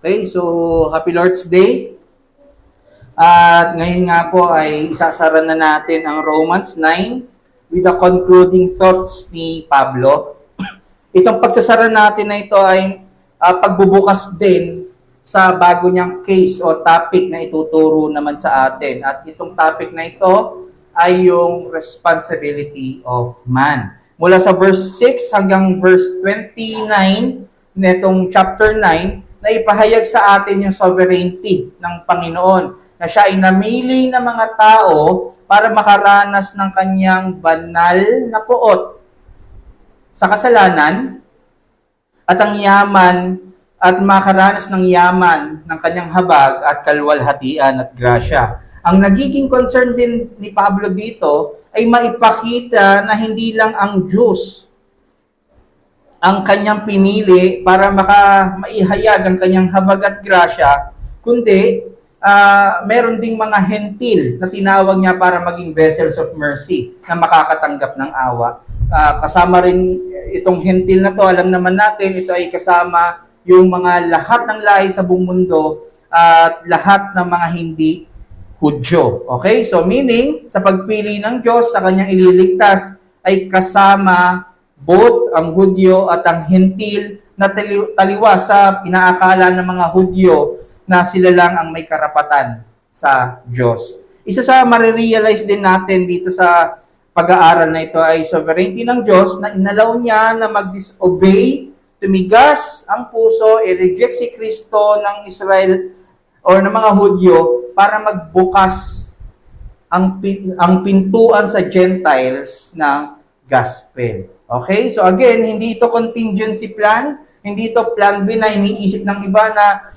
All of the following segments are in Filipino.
Okay, so Happy Lord's Day. At ngayon nga po ay isasara na natin ang Romans 9 with the concluding thoughts ni Pablo. Itong pagsasara natin na ito ay pagbubukas din sa bago niyang case o topic na ituturo naman sa atin. At itong topic na ito ay yung responsibility of man. Mula sa verse 6 hanggang verse 29 netong chapter 9, na ipahayag sa atin yung sovereignty ng Panginoon, na siya ay namili ng mga tao para makaranas ng kanyang banal na puot sa kasalanan at ang yaman at makaranas ng yaman ng kanyang habag at kalwalhatian at grasya. Ang nagiging concern din ni Pablo dito ay maipakita na hindi lang ang Diyos ang kanyang pinili para maihayag ang kanyang habag at grasya, kundi meron ding mga hentil na tinawag niya para maging vessels of mercy na makakatanggap ng awa. Kasama rin itong hentil na to, alam naman natin, ito ay kasama yung mga lahat ng lahi sa buong mundo at lahat ng mga hindi Hudyo. Okay? So meaning, sa pagpili ng Diyos sa kanyang ililigtas ay kasama both ang Hudyo at ang Hentil na taliwas sa inaakala ng mga Hudyo na sila lang ang may karapatan sa Diyos. Isa sa marirealize din natin dito sa pag-aaral na ito ay sovereignty ng Diyos na inalaw niya na mag-disobey, tumigas ang puso, i-reject si Kristo ng Israel or ng mga Hudyo para magbukas ang pintuan sa Gentiles ng gospel. Okay? So again, hindi ito contingency plan, hindi ito plan B na iniisip ng iba na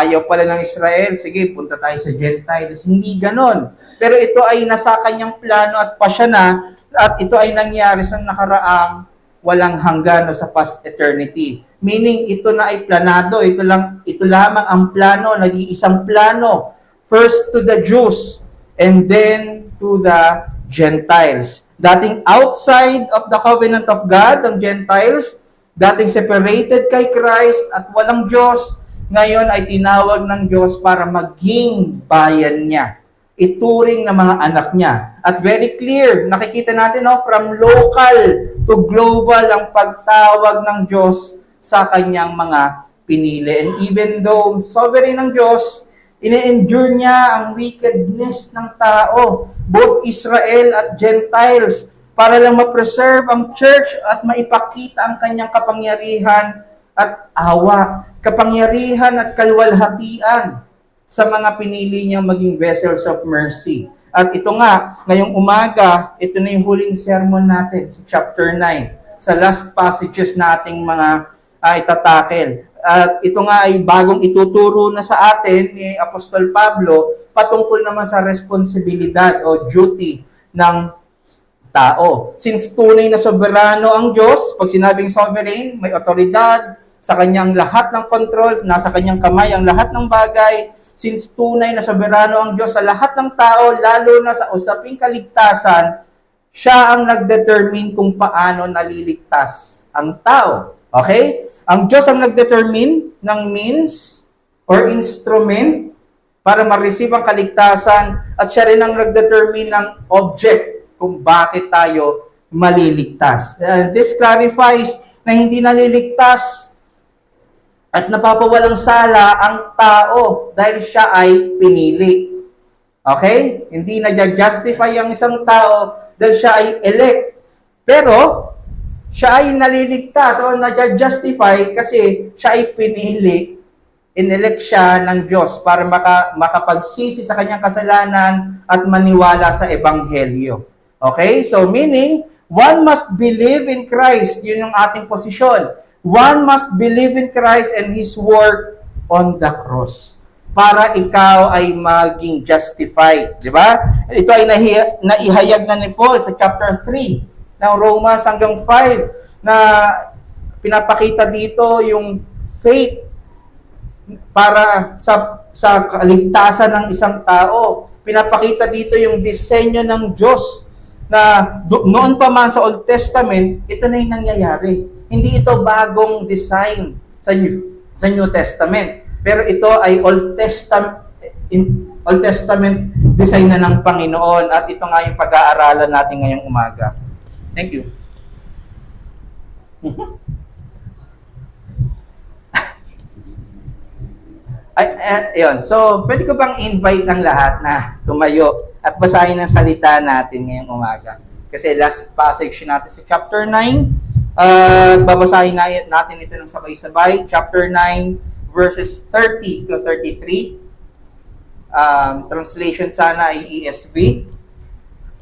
ayaw pala ng Israel, sige, punta tayo sa Gentiles. Hindi ganon. Pero ito ay nasa kanyang plano at pasya na, at ito ay nangyari sa nakaraang walang hanggan o sa past eternity. Meaning, ito na ay planado, ito lamang ang plano, nag-iisang plano. First to the Jews, and then to the Gentiles. Dating outside of the covenant of God, ang Gentiles, dating separated kay Christ at walang Diyos, ngayon ay tinawag ng Diyos para maging bayan niya. Ituring na mga anak niya. At very clear, nakikita natin from local to global ang pagtawag ng Diyos sa kanyang mga pinili. And even though sovereign ng Diyos, ine-endure niya ang wickedness ng tao, both Israel at Gentiles, para lang ma-preserve ang church at maipakita ang kanyang kapangyarihan at awa, kapangyarihan at kalwalhatian sa mga pinili niyang maging vessels of mercy. At ito nga, ngayong umaga, ito na yung huling sermon natin sa chapter 9, sa last passages nating mga itatakel. At ito nga ay bagong ituturo na sa atin ni Apostol Pablo patungkol naman sa responsibilidad o duty ng tao. Since tunay na soberano ang Diyos, pag sinabing sovereign, may otoridad sa kanyang lahat ng controls, nasa kanyang kamay ang lahat ng bagay. Since tunay na soberano ang Diyos sa lahat ng tao, lalo na sa usaping kaligtasan, siya ang nagdetermine kung paano naliligtas ang tao. Okay? Ang Diyos ang nagdetermine ng means or instrument para ma-receive ang kaligtasan, at siya rin ang nagdetermine ng object kung bakit tayo maliligtas. This clarifies na hindi naliligtas at napapawalang sala ang tao dahil siya ay pinili. Okay? Hindi na-justify ang isang tao dahil siya ay elect. Pero siya ay naliligtas o na-justify kasi siya ay pinili, inelect siya ng Diyos para makapagsisi sa kanyang kasalanan at maniwala sa Ebanghelyo. Okay? So meaning, one must believe in Christ. Yun yung ating posisyon. One must believe in Christ and His work on the cross para ikaw ay maging justified. Di ba? Ito ay naihayag na ni Paul sa chapter 3 ng Romans hanggang 5 na pinapakita dito yung faith para sa kaligtasan ng isang tao. Pinapakita dito yung disenyo ng Diyos na noon pa man sa Old Testament, ito na yung nangyayari. Hindi ito bagong design sa New Testament. Pero ito ay Old Testament design na ng Panginoon at ito nga yung pag-aaralan natin ngayong umaga. Thank you. Ayun. So, pwede ko bang invite ang lahat na tumayo at basahin ang salita natin ngayong umaga. Kasi last passage natin sa chapter 9, babasahin natin ito ng sabay-sabay. Chapter 9, verses 30 to 33. Translation sana ay ESV.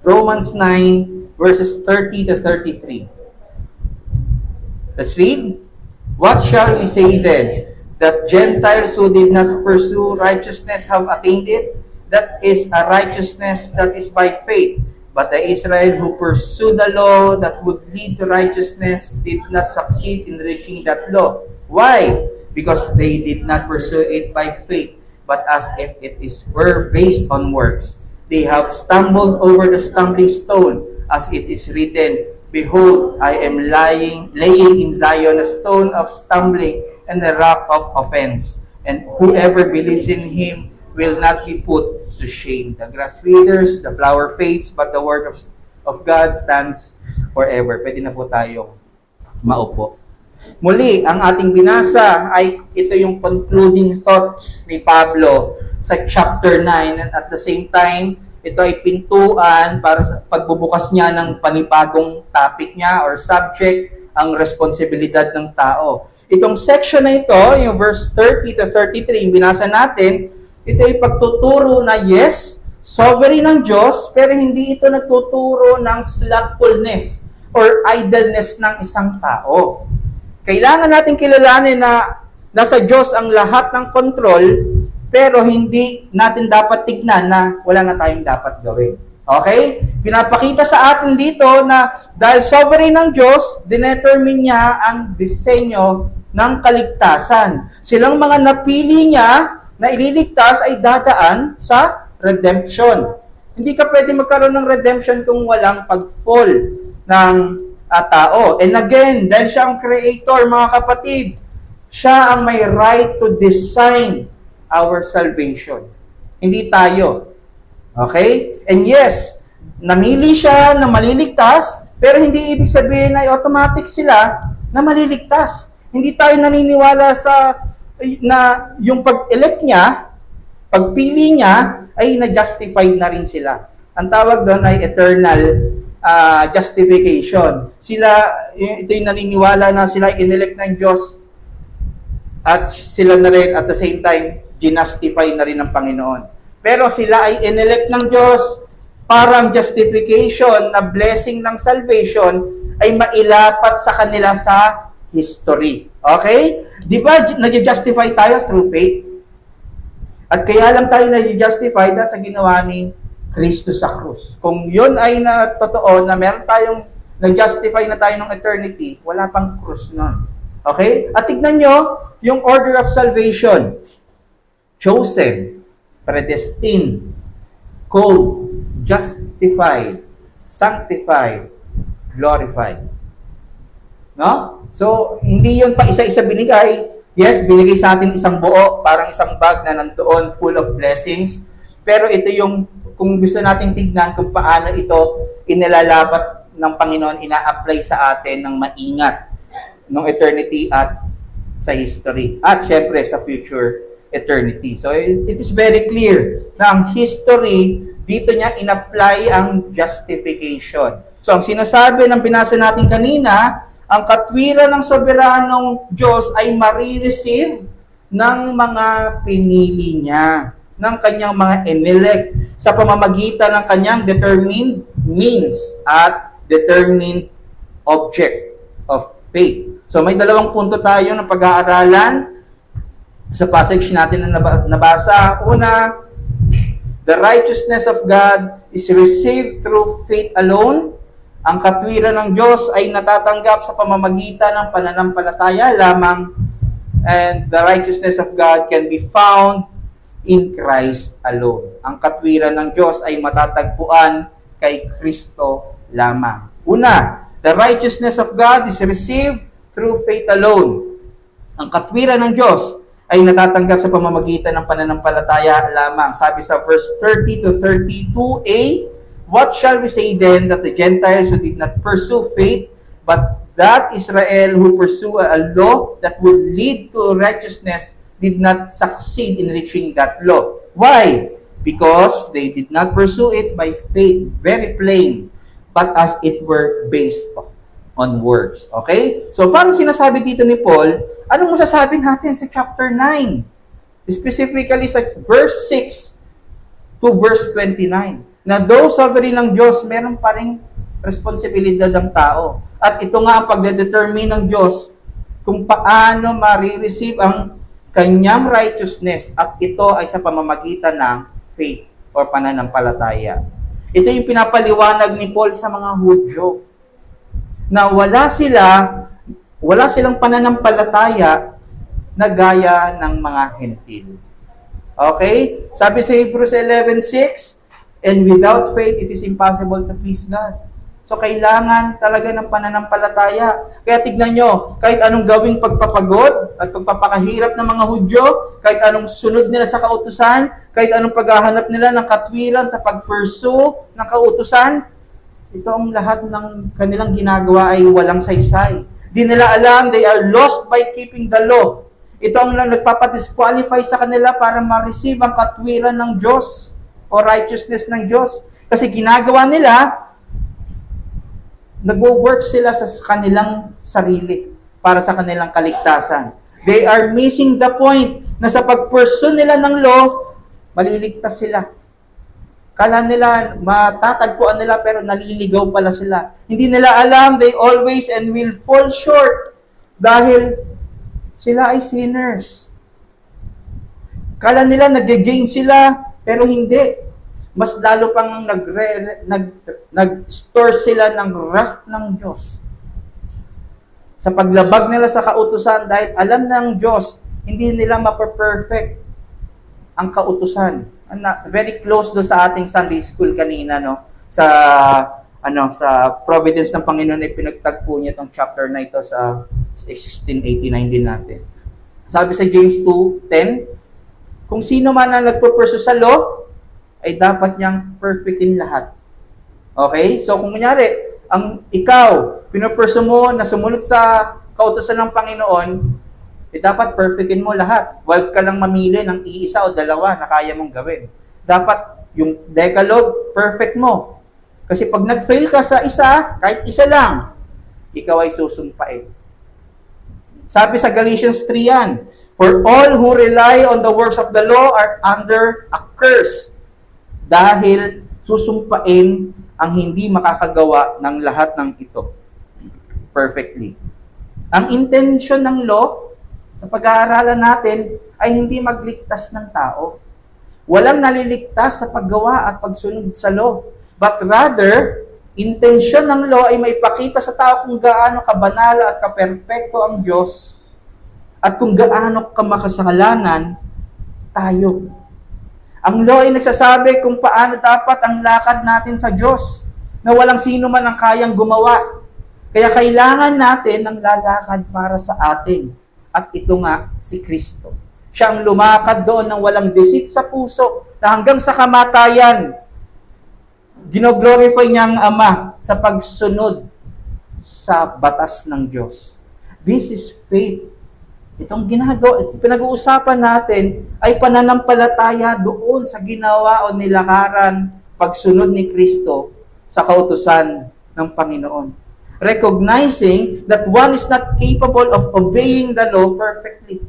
Romans 9, verses 30 to 33. Let's read. What shall we say then? That Gentiles who did not pursue righteousness have attained it? That is a righteousness that is by faith. But the Israel who pursued the law that would lead to righteousness did not succeed in reaching that law. Why? Because they did not pursue it by faith, but as if it were based on works. They have stumbled over the stumbling stone, as it is written, Behold, I am laying in Zion a stone of stumbling and a rock of offense, and whoever believes in him will not be put to shame. The grass withers, the flower fades, but the word of God stands forever. Pwede na po tayo maupo. Muli, ang ating binasa ay ito yung concluding thoughts ni Pablo sa chapter 9, and at the same time, ito ay pintuan para sa pagbubukas niya ng panibagong topic niya or subject, ang responsibilidad ng tao. Itong section na ito, yung verse 30 to 33, yung binasa natin, ito ay pagtuturo na yes, sovereign ng Diyos, pero hindi ito nagtuturo ng slothfulness or idleness ng isang tao. Kailangan natin kilalanin na nasa Diyos ang lahat ng control, pero hindi natin dapat tignan na wala na tayong dapat gawin. Okay? Pinapakita sa atin dito na dahil sovereign ng Diyos, dinetermine niya ang disenyo ng kaligtasan. Silang mga napili niya na ililigtas ay dadaan sa redemption. Hindi ka pwede magkaroon ng redemption kung walang pag-fall ng tao. And again, dahil siya ang creator, mga kapatid, siya ang may right to design our salvation. Hindi tayo. Okay? And yes, namili siya na maliligtas, pero hindi ibig sabihin na automatic sila na maliligtas. Hindi tayo naniniwala na yung pag-elect niya, pagpili niya, ay na-justified na rin sila. Ang tawag doon ay eternal justification. Ito yung naniniwala na sila ay inelect ng Diyos at sila na rin at the same time, ginustify na rin ng Panginoon. Pero sila ay inelect ng Diyos para ang justification na blessing ng salvation ay mailapat sa kanila sa history. Okay? Di ba nag-justify tayo through faith? At kaya lang tayo nag-justify dahil sa ginawa ni Kristo sa krus. Kung yun ay totoo na meron tayong nag-justify na tayo ng eternity, wala pang krus nun. Okay? At tignan nyo yung order of salvation. Chosen, predestined, called, justified, sanctified, glorified. No? So, hindi yun pa isa-isa binigay. Yes, binigay sa atin isang buo, parang isang bag na nandoon full of blessings. Pero ito yung, kung gusto nating tignan kung paano ito inilalapat ng Panginoon, ina-apply sa atin ng maingat ng eternity at sa history. At syempre sa future eternity. So, it is very clear na ang history, dito niya in-apply ang justification. So, ang sinasabi ng binasa natin kanina, ang katwiran ng soberanong Diyos ay marireceive ng mga pinili niya, ng kanyang mga inelect, sa pamamagitan ng kanyang determined means at determined object of faith. So, may dalawang punto tayo na pag-aaralan sa passage natin na nabasa. Una, the righteousness of God is received through faith alone. Ang katwiran ng Diyos ay natatanggap sa pamamagitan ng pananampalataya lamang. And the righteousness of God can be found in Christ alone. Ang katwiran ng Diyos ay matatagpuan kay Kristo lamang. Una, the righteousness of God is received through faith alone. Ang katwiran ng Diyos ay natatanggap sa pamamagitan ng pananampalataya lamang. Sabi sa verse 30 to 32a, what shall we say then that the Gentiles who did not pursue faith, but that Israel who pursue a law that would lead to righteousness did not succeed in reaching that law? Why? Because they did not pursue it by faith, very plain, but as it were based on works. Okay? So parang sinasabi dito ni Paul, anong masasabi natin sa chapter 9? Specifically sa verse 6 to verse 29. Na though sovereign ng Diyos, meron pa rin responsibilidad ng tao. At ito nga ang pagdedetermine ng Diyos kung paano marireceive ang kanyang righteousness, at ito ay sa pamamagitan ng faith or pananampalataya. Ito yung pinapaliwanag ni Paul sa mga Hudyo, na wala silang pananampalataya na gaya ng mga Hentil. Okay? Sabi sa Hebrews 11:6, and without faith, it is impossible to please God. So, kailangan talaga ng pananampalataya. Kaya tignan nyo, kahit anong gawing pagpapagod at pagpapakahirap ng mga Hudyo, kahit anong sunod nila sa kautusan, kahit anong paghahanap nila ng katwiran sa pag-pursue ng kautusan, ito ang lahat ng kanilang ginagawa ay walang saysay. Di nila alam, they are lost by keeping the law. Ito ang nagpapadisqualify sa kanila para ma-receive ang katwiran ng Diyos o righteousness ng Diyos. Kasi ginagawa nila, nagwo-work sila sa kanilang sarili para sa kanilang kaligtasan. They are missing the point na sa pag-pursue nila ng law, maliligtas sila. Kala nila, matatagpuan nila, pero naliligaw pala sila. Hindi nila alam, they always and will fall short dahil sila ay sinners. Kala nila, nag-gain sila, pero hindi. Mas lalo pang nag-store sila ng wrath ng Diyos. Sa paglabag nila sa kautusan, dahil alam ng Diyos, hindi nila mapaperfect ang kautusan. Very close do sa ating Sunday school kanina, no? Sa providence ng Panginoon ay pinagtagpo niya itong chapter na ito sa 1689 din natin. Sabi sa James 2:10, kung sino man ang nagpo-pursue sa law, ay dapat niyang perfectin lahat. Okay? So kung kunyari, ang ikaw, pinupursu mo na sumunod sa kautusan ng Panginoon, dapat perfectin mo lahat. Huwag ka lang mamili ng iisa o dalawa na kaya mong gawin. Dapat yung Decalogue, perfect mo. Kasi pag nag-fail ka sa isa, kahit isa lang, ikaw ay susumpain. Sabi sa Galatians 3 yan, for all who rely on the works of the law are under a curse. Dahil susumpain ang hindi makakagawa ng lahat ng ito perfectly. Ang intention ng law na pag-aaralan natin ay hindi magligtas ng tao. Walang naliligtas sa paggawa at pagsunod sa law. But rather, intention ng law ay maipakita sa tao kung gaano kabanal at kaperpekto ang Diyos at kung gaano kamakasalanan tayo. Ang law ay nagsasabi kung paano dapat ang lakad natin sa Diyos na walang sino man ang kayang gumawa. Kaya kailangan natin ng lalakad para sa atin. At ito nga, si Kristo. Siya ang lumakad doon ng walang deceit sa puso na hanggang sa kamatayan, ginoglorify niya ang Ama sa pagsunod sa batas ng Diyos. This is faith. Itong pinag-uusapan natin ay pananampalataya doon sa ginawa o nilakaran pagsunod ni Kristo sa kautusan ng Panginoon. Recognizing that one is not capable of obeying the law perfectly.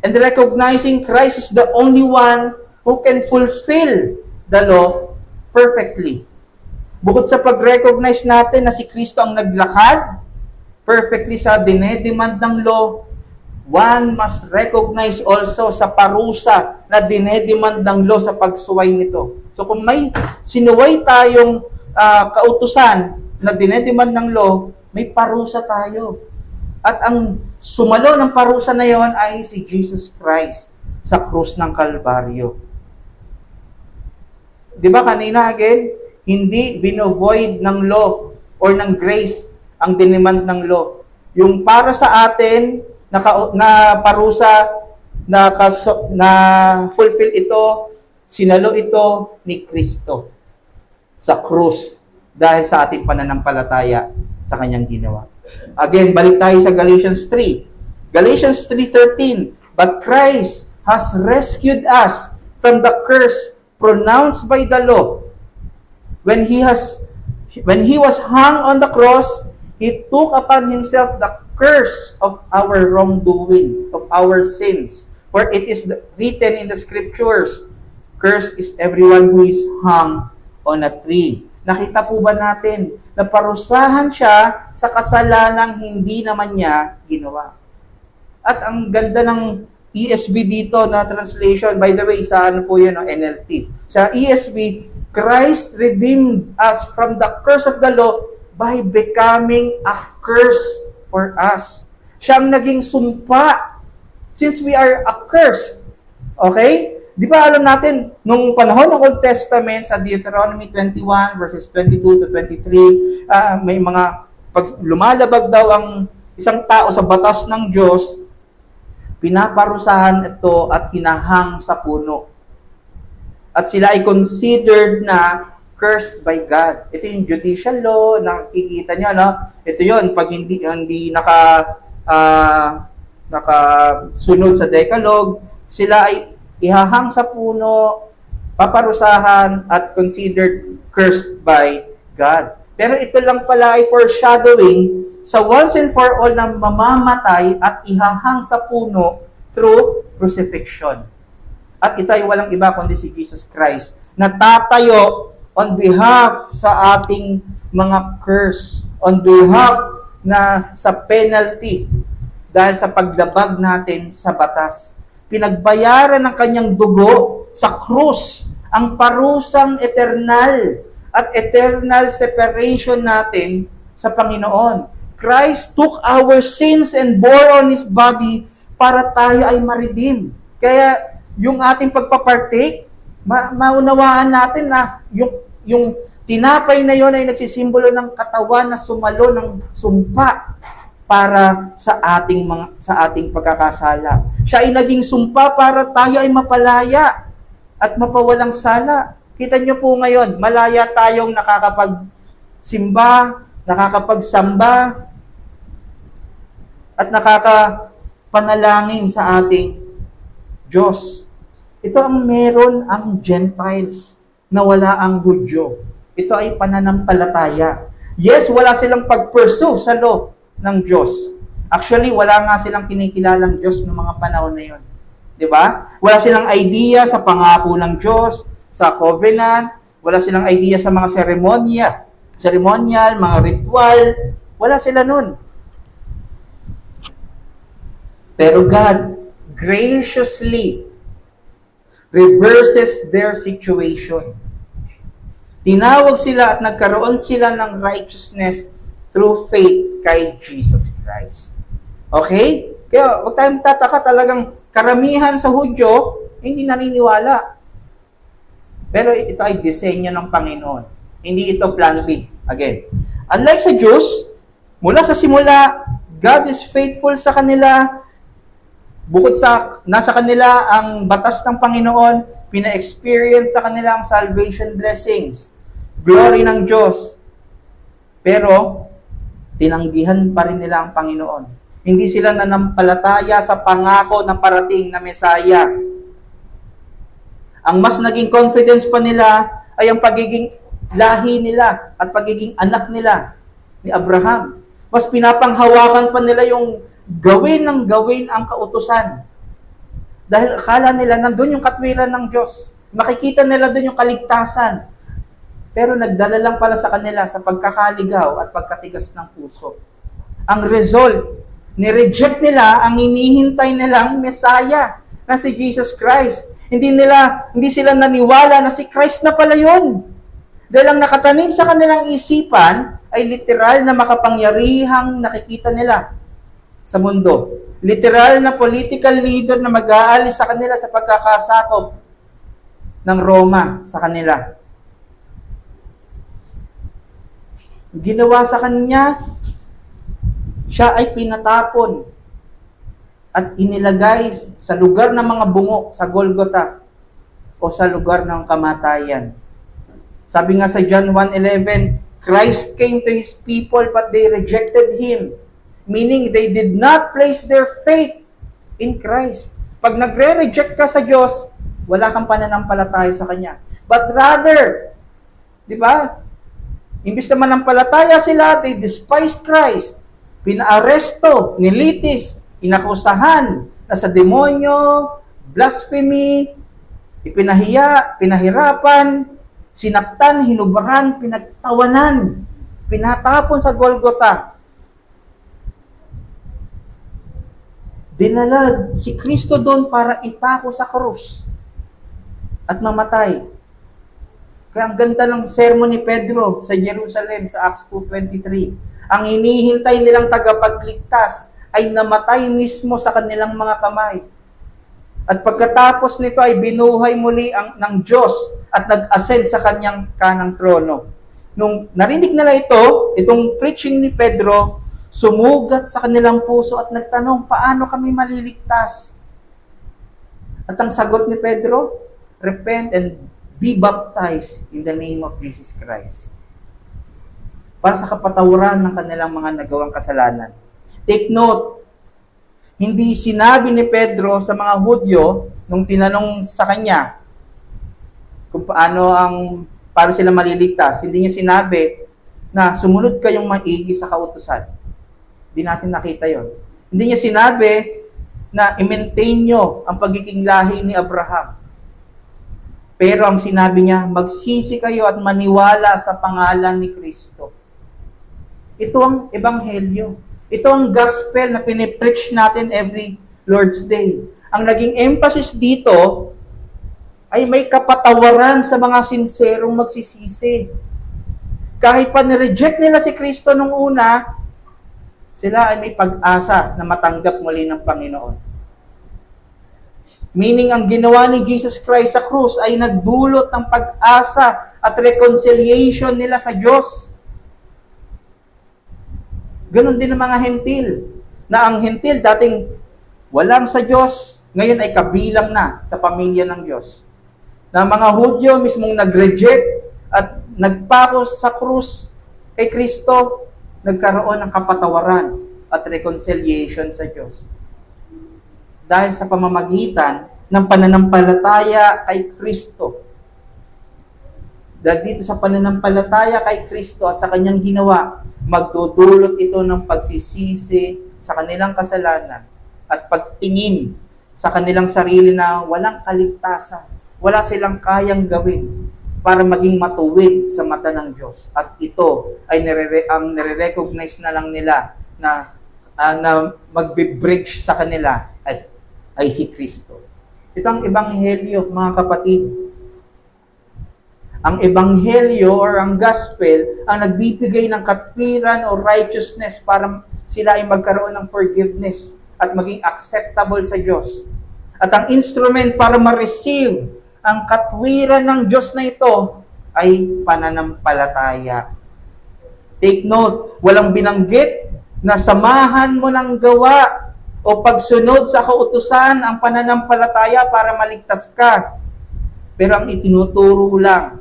And recognizing Christ is the only one who can fulfill the law perfectly. Bukod sa pag-recognize natin na si Kristo ang naglakad perfectly sa dinedemand ng law, one must recognize also sa parusa na dinedemand ng law sa pagsuway nito. So kung may sinuway tayong kautusan na dinedemand ng law, may parusa tayo. At ang sumalo ng parusa na yon ay si Jesus Christ sa krus ng Kalbaryo. Di ba kanina again, hindi binovoid ng law or ng grace ang demand ng law. Yung para sa atin, na parusa, na fulfill ito, sinalo ito ni Kristo sa krus dahil sa ating pananampalataya sa kanyang ginawa. Again, balik tayo sa Galatians 3. Galatians 3:13, but Christ has rescued us from the curse pronounced by the law. When he was hung on the cross, he took upon himself the curse of our wrongdoing, of our sins. For it is written in the scriptures, cursed is everyone who is hung on a tree. Nakita po ba natin na parusahan siya sa kasalanang hindi naman niya ginawa? At ang ganda ng ESV dito na translation, by the way, sa ano po yun, NLT. Sa ESV, Christ redeemed us from the curse of the law by becoming a curse for us. Siya ang naging sumpa since we are accursed. Okay? Di ba alam natin, nung panahon ng Old Testament, sa Deuteronomy 21, verses 22 to 23, may mga, pag lumalabag daw ang isang tao sa batas ng Diyos, pinaparusahan ito at hinahang sa puno. At sila ay considered na cursed by God. Ito yung judicial law, nakikita nyo, no? Ito yun, pag hindi nakasunod sa Decalogue, sila ay ihahang sa puno, paparusahan, at considered cursed by God. Pero ito lang pala ay foreshadowing sa once and for all na mamamatay at ihahang sa puno through crucifixion. At ito ay walang iba kundi si Jesus Christ na tatayo on behalf sa ating mga curse, on behalf na sa penalty dahil sa paglabag natin sa batas. Pinagbayaran ng kanyang dugo sa krus ang parusang eternal at eternal separation natin sa Panginoon. Christ took our sins and bore on His body para tayo ay ma-redeem. Kaya yung ating pagpapartake, maunawaan natin na yung tinapay na yon ay nagsisimbolo ng katawan na sumalo ng sumpa para sa ating pagkakasala. Siya ay naging sumpa para tayo ay mapalaya at mapawalang sala. Kita niyo po ngayon, malaya tayong nakakapagsimba, nakakapagsamba, at nakakapanalangin sa ating Diyos. Ito ang meron ang Gentiles na wala ang Hudyo. Ito ay pananampalataya. Yes, wala silang pag-pursue sa law ng Diyos. Actually, wala nga silang kinikilalang Diyos ng mga panahon na yun. Diba? Wala silang idea sa pangako ng Diyos, sa covenant, wala silang idea sa mga ceremonial, mga ritual, wala sila nun. Pero God graciously reverses their situation. Tinawag sila at nagkaroon sila ng righteousness through faith kay Jesus Christ. Okay? Kaya huwag tayong tataka, talagang karamihan sa Hudyo, hindi naniniwala. Pero ito ay disenyo ng Panginoon. Hindi ito plan B. Again, unlike sa Jews, mula sa simula, God is faithful sa kanila. Bukod sa nasa kanila ang batas ng Panginoon, pina-experience sa kanila ang salvation blessings, glory ng Diyos. Pero, tinanggihan pa rin nila ang Panginoon. Hindi sila nanampalataya sa pangako na parating na Mesaya. Ang mas naging confidence pa nila ay ang pagiging lahi nila at pagiging anak nila ni Abraham. Mas pinapanghawakan pa nila yung gawin ng gawin ang kautusan. Dahil akala nila nandun yung katwiran ng Diyos. Makikita nila dun yung kaligtasan. Pero nagdala lang pala sa kanila sa pagkakaligaw at pagkatigas ng puso. Ang result, ni-reject nila ang hinihintay nilang Messiah na si Jesus Christ. Hindi sila naniwala na si Christ na pala yun. Dahil ang nakatanim sa kanilang isipan ay literal na makapangyarihang nakikita nila sa mundo. Literal na political leader na mag-aalis sa kanila sa pagkakasakop ng Roma sa kanila. Ginawa sa kanya, siya ay pinatapon at inilagay sa lugar ng mga bungo, sa Golgotha, o sa lugar ng kamatayan. Sabi nga sa John 1:11, Christ came to His people but they rejected Him. Meaning, they did not place their faith in Christ. Pag nagre-reject ka sa Diyos, wala kang pananampalataya sa Kanya. But rather, di ba? Imbis na manampalataya sila, they despised Christ. Pinaaresto, nilitis, inakusahan na sa demonyo, blasphemy, ipinahiya, pinahirapan, sinaktan, hinubaran, pinagtawanan, pinatapon sa Golgotha. Dinala si Kristo doon para ipako sa krus at mamatay. Kaya ang ganda ng sermon ni Pedro sa Jerusalem sa Acts 2:23. Ang hinihintay nilang tagapagligtas ay namatay mismo sa kanilang mga kamay. At pagkatapos nito ay binuhay muli ng Diyos at nag-ascend sa kanyang kanang trono. Nung narinig nila itong preaching ni Pedro, sumugat sa kanilang puso at nagtanong, paano kami maliligtas? At ang sagot ni Pedro, repent and be baptized in the name of Jesus Christ. Para sa kapatawaran ng kanilang mga nagawang kasalanan. Take note, hindi sinabi ni Pedro sa mga Hudyo nung tinanong sa kanya kung paano sila maliligtas. Hindi niya sinabi na sumunod kayong maigi sa kautusan. Hindi natin nakita yon. Hindi niya sinabi na i-maintain nyo ang pagiging lahi ni Abraham. Pero ang sinabi niya, magsisi kayo at maniwala sa pangalan ni Kristo. Ito ang ebanghelyo. Ito ang gospel na pinipreach natin every Lord's Day. Ang naging emphasis dito ay may kapatawaran sa mga sinserong magsisisi. Kahit pa nireject nila si Kristo nung una, sila ay may pag-asa na matanggap muli ng Panginoon. Meaning, ang ginawa ni Jesus Christ sa krus ay nagdulot ng pag-asa at reconciliation nila sa Diyos. Ganon din ang mga hentil. Na ang hentil dating walang sa Diyos, ngayon ay kabilang na sa pamilya ng Diyos. Na mga Hudyo mismong nag-reject at nagpako sa krus kay Kristo, nagkaroon ng kapatawaran at reconciliation sa Diyos. Dahil sa pamamagitan ng pananampalataya kay Kristo. Dahil dito sa pananampalataya kay Kristo at sa kanyang ginawa, magdudulot ito ng pagsisisi sa kanilang kasalanan at pagtingin sa kanilang sarili na walang kaligtasan, wala silang kayang gawin para maging matuwid sa mata ng Diyos. At ito ay nire-recognize na lang nila na magbe-bridge sa kanila ay si Kristo. Ito ang ebanghelyo, mga kapatid. Ang ebanghelyo or ang gospel ang nagbibigay ng katwiran o righteousness para sila ay magkaroon ng forgiveness at maging acceptable sa Diyos. At ang instrument para ma-receive ang katwiran ng Diyos na ito ay pananampalataya. Take note, walang binanggit na samahan mo ng gawa o pagsunod sa kautusan ang pananampalataya para maligtas ka. Pero ang itinuturo lang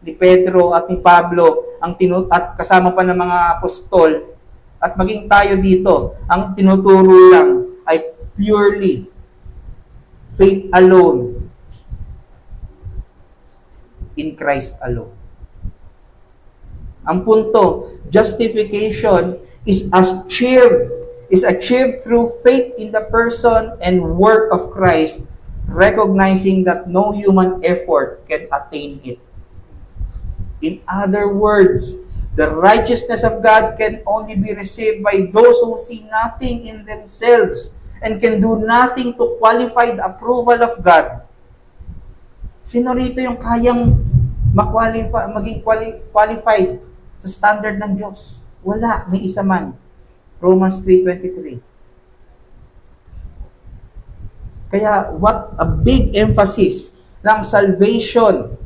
ni Pedro at ni Pablo at kasama pa ng mga apostol at maging tayo dito, ang tinuturo lang ay purely faith alone in Christ alone. Ang punto, justification is achieved through faith in the person and work of Christ, recognizing that no human effort can attain it. In other words, the righteousness of God can only be received by those who see nothing in themselves and can do nothing to qualify the approval of God. Sino rito yung kayang maging qualified sa standard ng Diyos? Wala, may isa man. Romans 3:23. Kaya, what a big emphasis ng salvation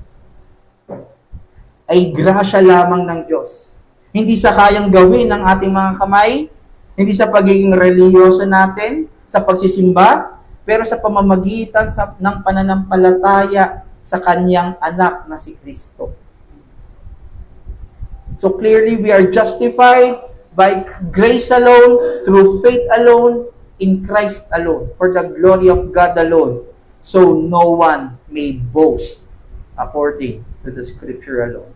ay grasya lamang ng Diyos. Hindi sa kayang gawin ng ating mga kamay, hindi sa pagiging reliyoso natin, sa pagsisimba, pero sa pamamagitan ng pananampalataya sa kanyang anak na si Kristo. So clearly, we are justified by grace alone, through faith alone, in Christ alone, for the glory of God alone. So no one may boast according to the Scripture alone.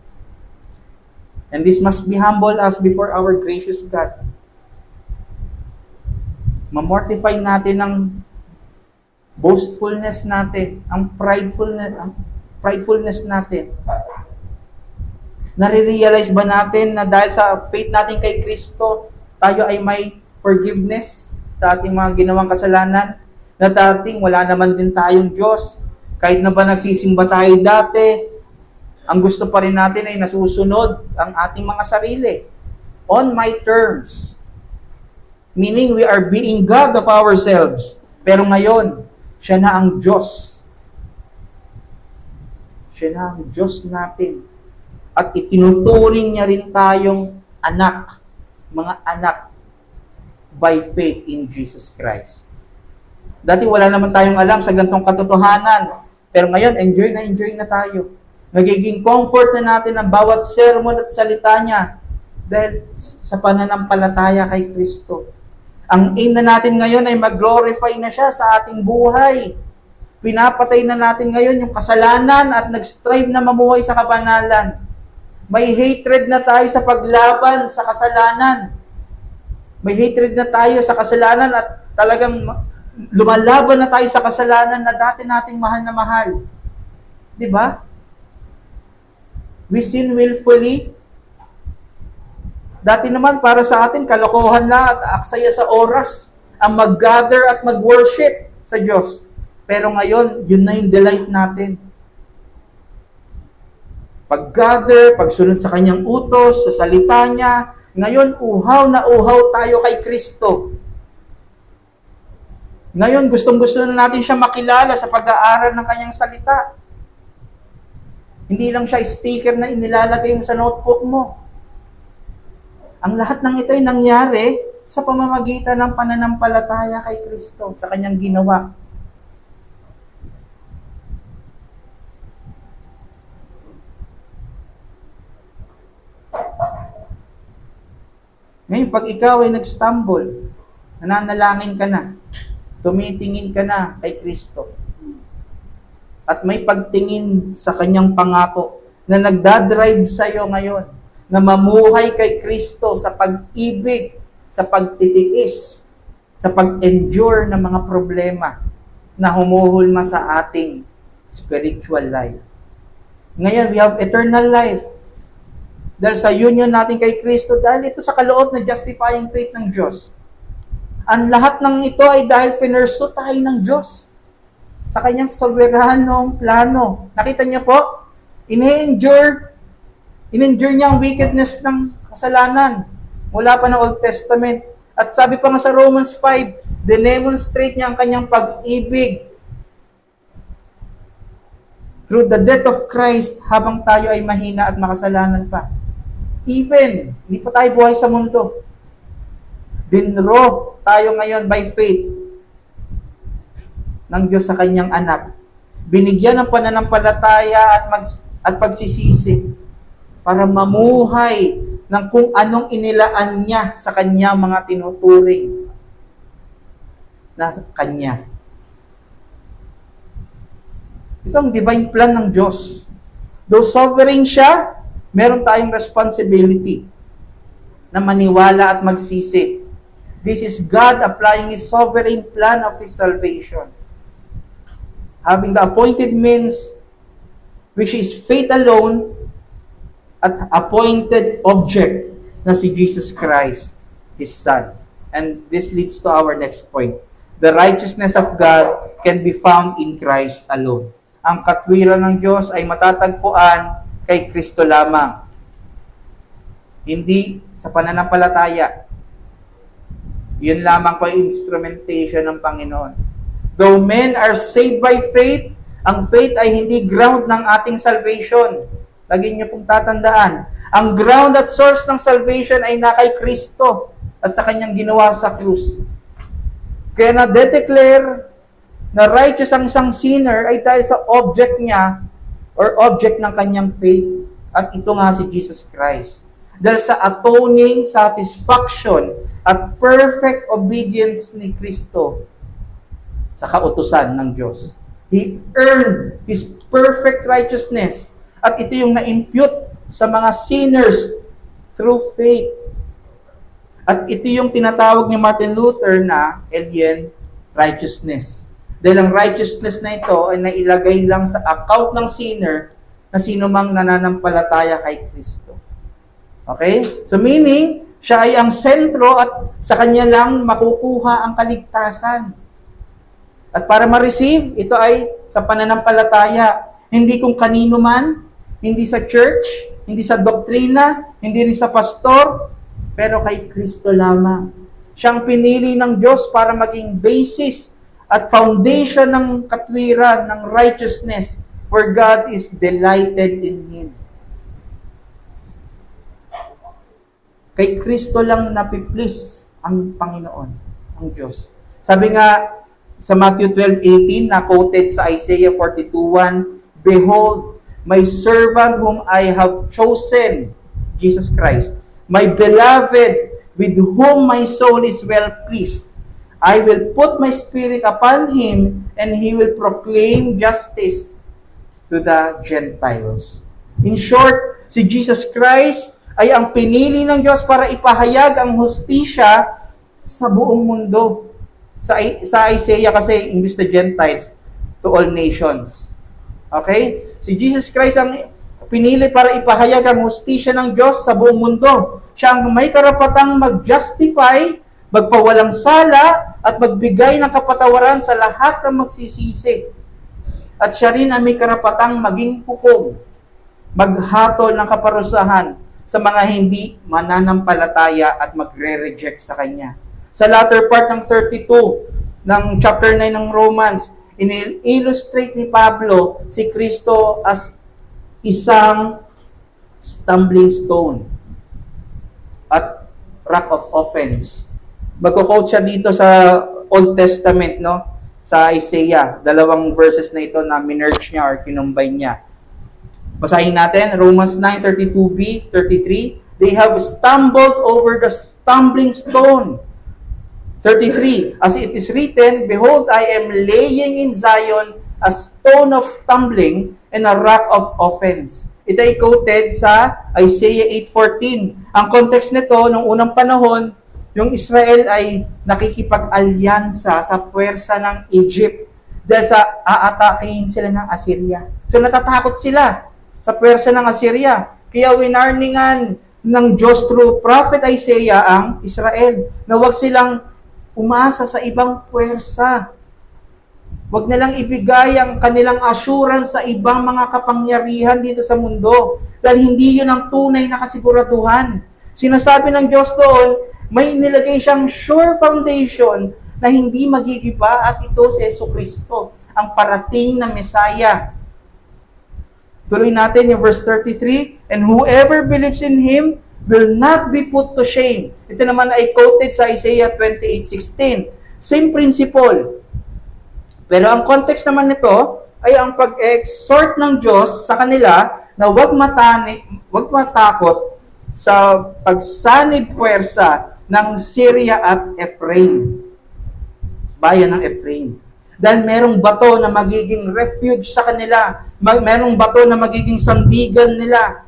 And this must be humble us before our gracious God. Mamortify natin ang boastfulness natin, ang pridefulness natin. Nare-realize ba natin na dahil sa faith natin kay Kristo, tayo ay may forgiveness sa ating mga ginawang kasalanan? Na dating wala naman din tayong Diyos. Kahit na ba nagsisimba tayo dati, ang gusto pa rin natin ay nasusunod ang ating mga sarili. On my terms. Meaning we are being God of ourselves. Pero ngayon, siya na ang Diyos. Siya na ang Diyos natin. At itinuturing niya rin tayong anak, mga anak, by faith in Jesus Christ. Dati wala naman tayong alam sa ganitong katotohanan, pero ngayon, enjoy na tayo. Nagiging comfort na natin ang bawat sermon at salita niya dahil sa pananampalataya kay Kristo. Ang aim na natin ngayon ay mag-glorify na siya sa ating buhay. Pinapatay na natin ngayon yung kasalanan at nag-strive na mamuhay sa kabanalan. May hatred na tayo sa paglaban sa kasalanan. May hatred na tayo sa kasalanan at talagang lumalaban na tayo sa kasalanan na dati nating mahal na mahal. Di ba? We sin willfully. Dati naman para sa atin, kalokohan na at aksaya sa oras ang mag-gather at mag-worship sa Diyos. Pero ngayon, yun na yung delight natin. Pag-gather, pagsunod sa kanyang utos, sa salita niya, ngayon uhaw na uhaw tayo kay Kristo. Ngayon, gustong-gusto na natin siya makilala sa pag-aaral ng kanyang salita. Hindi lang siya sticker na inilalagay mo sa notebook mo. Ang lahat ng ito ay nangyari sa pamamagitan ng pananampalataya kay Kristo, sa kanyang ginawa. Ngayon, pag ikaw ay nag-stumble, nananalangin ka na, tumitingin ka na kay Kristo, at may pagtingin sa kanyang pangako na nagdadrive sa iyo ngayon, na mamuhay kay Kristo sa pag-ibig, sa pagtitiis, sa pag-endure ng mga problema na humuhulma sa ating spiritual life. Ngayon, we have eternal life. Dahil sa union natin kay Kristo, dahil ito sa kaloob na justifying faith ng Diyos. Ang lahat ng ito ay dahil pinursu tayo ng Diyos sa kanyang soberanong plano. Nakita niya po, in-endure niya ang wickedness ng kasalanan mula pa ng Old Testament. At sabi pa nga sa Romans 5, demonstrate niya ang kanyang pag-ibig through the death of Christ habang tayo ay mahina at makasalanan pa. Even, hindi pa tayo buhay sa mundo. Dinro tayo ngayon by faith ng Diyos sa kanyang anak. Binigyan ng pananampalataya at pagsisisi para mamuhay ng kung anong inilaan niya sa kanya mga tinuturing na kanya. Ito ang divine plan ng Diyos. Though sovereign siya, meron tayong responsibility na maniwala at magsisi. This is God applying His sovereign plan of His salvation. Having the appointed means, which is faith alone, at appointed object na si Jesus Christ, His Son. And this leads to our next point. The righteousness of God can be found in Christ alone. Ang katwiran ng Diyos ay matatagpuan kay Kristo lamang. Hindi sa pananampalataya. Yun lamang po yung instrumentation ng Panginoon. Though men are saved by faith, ang faith ay hindi ground ng ating salvation. Lagi niyo pong tatandaan. Ang ground at source ng salvation ay na kay Kristo at sa kanyang ginawa sa krus. Kaya na-declare na righteous ang isang sinner ay dahil sa object niya or object ng kanyang faith. At ito nga si Jesus Christ. Dahil sa atoning satisfaction at perfect obedience ni Kristo sa kautusan ng Diyos. He earned His perfect righteousness. At ito yung na-impute sa mga sinners through faith. At ito yung tinatawag ni Martin Luther na alien righteousness. Dahil ang righteousness na ito ay nailagay lang sa account ng sinner na sino mang nananampalataya kay Kristo. Okay? So meaning, siya ay ang sentro at sa kanya lang makukuha ang kaligtasan. At para ma-receive, ito ay sa pananampalataya. Hindi kung kanino man, hindi sa church, hindi sa doktrina, hindi rin sa pastor, pero kay Kristo lamang. Siyang pinili ng Diyos para maging basis at foundation ng katwiran, ng righteousness, for God is delighted in Him. Kay Kristo lang napiplease ang Panginoon, ang Diyos. Sabi nga sa Matthew 12:18, na quoted sa Isaiah 42:1, "Behold, my servant whom I have chosen," Jesus Christ, "my beloved, with whom my soul is well pleased. I will put my spirit upon him, and he will proclaim justice to the Gentiles." In short, si Jesus Christ ay ang pinili ng Diyos para ipahayag ang hustisya sa buong mundo. Sa Isaiah kasi, imbis na Gentiles, to all nations. Okay? Si Jesus Christ ang pinili para ipahayag ang hustisya ng Diyos sa buong mundo. Siya ang may karapatang mag-justify, magpawalang sala, at magbigay ng kapatawaran sa lahat ng magsisisi. At siya rin ang may karapatang maging hukom, maghatol ng kaparusahan sa mga hindi mananampalataya at magre-reject sa Kanya. Sa latter part ng 32 ng chapter 9 ng Romans, in-illustrate ni Pablo si Kristo as isang stumbling stone at rock of offense. Magko-quote siya dito sa Old Testament, no? Sa Isaiah, 2 verses na ito na minerge niya or kinumbine niya. Basahin natin, Romans 9:32b, 33. They have stumbled over the stumbling stone. 33, as it is written, "Behold, I am laying in Zion a stone of stumbling and a rock of offense." Ito ay quoted sa Isaiah 8:14. Ang context nito, nung unang panahon, yung Israel ay nakikipag-alyansa sa puwersa ng Egypt dahil sa aatakihin sila ng Assyria. So natatakot sila sa puwersa ng Assyria. Kaya winarningan ng Diyos through Prophet Isaiah ang Israel na huwag silang umasa sa ibang puwersa. Huwag nilang ibigay ang kanilang assurance sa ibang mga kapangyarihan dito sa mundo dahil hindi yun ang tunay na kasiguraduhan. Sinasabi ng Diyos doon, may nilagay siyang sure foundation na hindi magigiba at ito si Jesucristo, ang parating na Messiah. Tuloy natin yung verse 33, "And whoever believes in Him will not be put to shame." Ito naman ay quoted sa Isaiah 28:16. Same principle. Pero ang context naman nito ay ang pag-exhort ng Diyos sa kanila na huwag matakot sa pagsanib puwersa ng Syria at Ephraim. Bayan ng Ephraim. Dahil merong bato na magiging refuge sa kanila. Merong bato na magiging sandigan nila.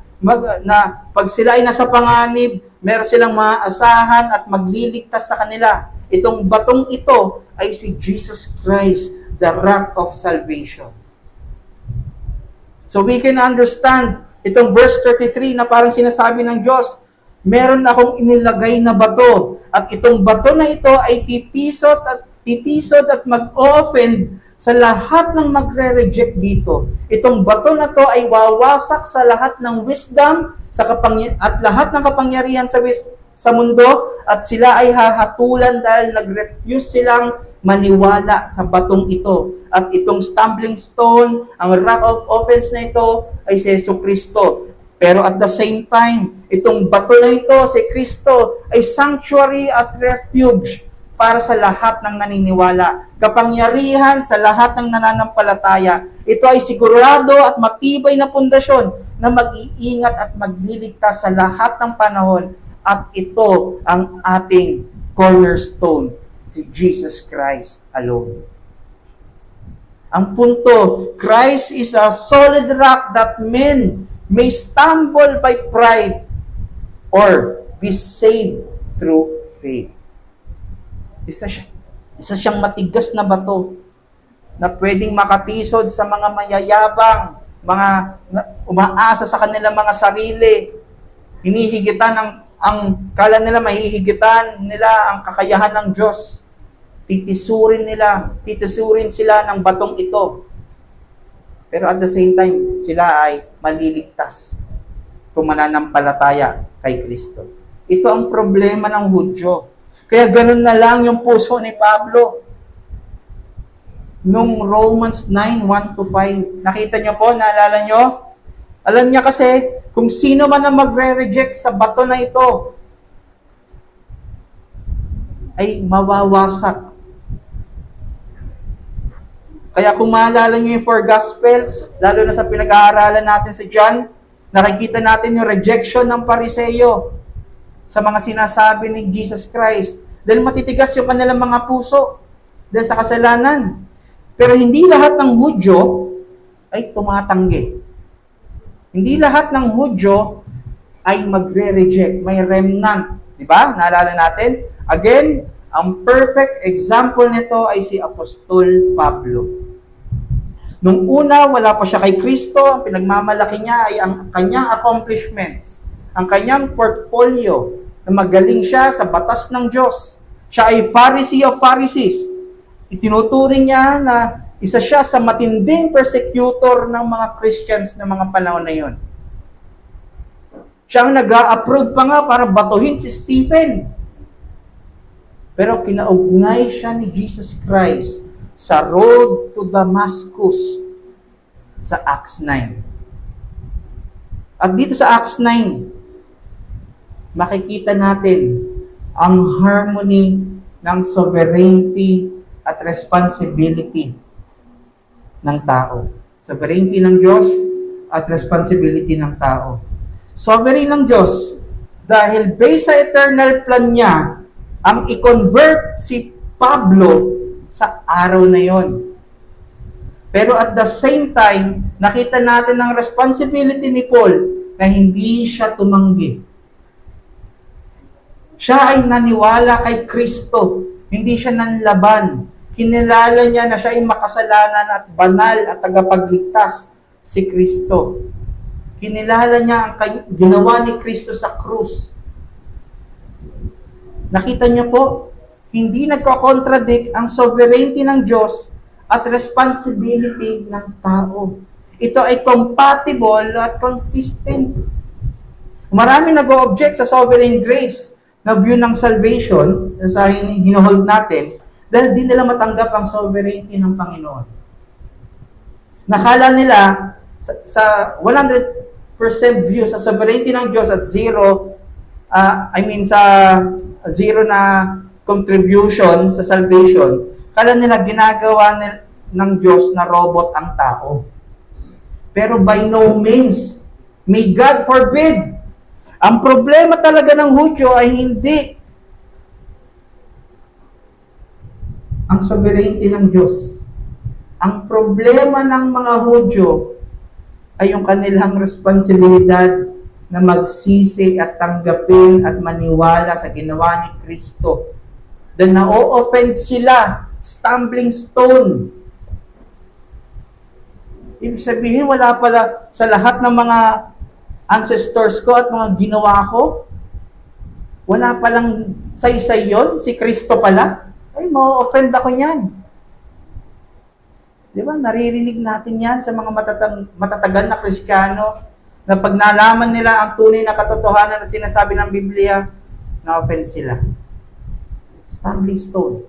Na pag sila ay nasa panganib, meron silang maaasahan at magliligtas sa kanila. Itong batong ito ay si Jesus Christ, the rock of salvation. So we can understand itong verse 33 na parang sinasabi ng Diyos, meron akong inilagay na bato at itong bato na ito ay titisod at mag-offend sa lahat ng magre-reject dito. Itong bato na to ay wawasak sa lahat ng wisdom at lahat ng kapangyarihan sa mundo at sila ay hahatulan dahil nag-refuse silang maniwala sa batong ito. At itong stumbling stone, ang rock of offense na ito ay si Jesucristo. Pero at the same time, itong bato na ito, si Kristo, ay sanctuary at refuge para sa lahat ng naniniwala. Kapangyarihan sa lahat ng nananampalataya. Ito ay sigurado at matibay na pundasyon na mag-iingat at magliligtas sa lahat ng panahon. At ito ang ating cornerstone, si Jesus Christ alone. Ang punto, Christ is a solid rock that men may stumble by pride or be saved through faith. Isa siyang matigas na bato na pwedeng makatisod sa mga mayayabang, mga umaasa sa kanilang mga sarili. Hinihigitan ang kala nila mahihigitan nila ang kakayahan ng Diyos. Titisurin sila ng batong ito. Pero at the same time, sila ay maliligtas kung mananampalataya kay Kristo. Ito ang problema ng Hudyo. Kaya ganun na lang yung puso ni Pablo. Nung Romans 9:1-5, nakita niyo po, naalala niyo? Alam niya kasi, kung sino man ang magre-reject sa bato na ito, ay mawawasak. Kaya kung maalala niyo yung 4 Gospels, lalo na sa pinag-aaralan natin sa John, nakikita natin yung rejection ng Pariseo sa mga sinasabi ni Jesus Christ. Dahil matitigas yung kanilang mga puso dahil sa kasalanan. Pero hindi lahat ng Hudyo ay tumatanggi. Hindi lahat ng Hudyo ay magre-reject. May remnant. Diba? Naalala natin? Again, ang perfect example nito ay si Apostol Pablo. Nung una, wala pa siya kay Kristo, ang pinagmamalaki niya ay ang kanyang accomplishments, ang kanyang portfolio, na magaling siya sa batas ng Diyos. Siya ay Pharisee of Pharisees. Itinuturing niya na isa siya sa matinding persecutor ng mga Christians na mga panahon na yon. Siya ang nag-a-approve pa nga para batuhin si Stephen. Pero kinaugnay siya ni Jesus Christ sa road to Damascus sa Acts 9. At dito sa Acts 9, makikita natin ang harmony ng sovereignty at responsibility ng tao. Sovereignty ng Diyos at responsibility ng tao. Sovereign ng Diyos dahil based sa eternal plan niya ang i-convert si Pablo sa araw na yon. Pero at the same time, nakita natin ang responsibility ni Paul na hindi siya tumanggi. Siya ay naniwala kay Kristo. Hindi siya nanlaban. Kinilala niya na siya ay makasalanan at banal at tagapagligtas, si Kristo. Kinilala niya ang ginawa ni Kristo sa krus. Nakita niyo po, hindi nagko-contradict ang sovereignty ng Diyos at responsibility ng tao. Ito ay compatible at consistent. Marami nag-o-object sa sovereign grace na view ng salvation sa hinuhold natin dahil di nila matanggap ang sovereignty ng Panginoon. Nakala nila sa 100% view sa sovereignty ng Diyos at sa zero na contribution sa salvation, kala nila ginagawa ng Diyos na robot ang tao. Pero by no means, may God forbid. Ang problema talaga ng Hudyo ay hindi ang sovereignty ng Diyos. Ang problema ng mga Hudyo ay yung kanilang responsibilidad na magsisi at tanggapin at maniwala sa ginawa ni Kristo. Dahil na-o-offend sila, stumbling stone. Ibig sabihin, wala pala sa lahat ng mga ancestors ko at mga ginawa ko, wala palang saysay yun, si Kristo pala. Ay, ma-offend ako niyan. Di ba? Naririnig natin yan sa mga matatagal na Kristiyano na pag nalaman nila ang tunay na katotohanan at sinasabi ng Biblia, na-offend sila. Stumbling stone.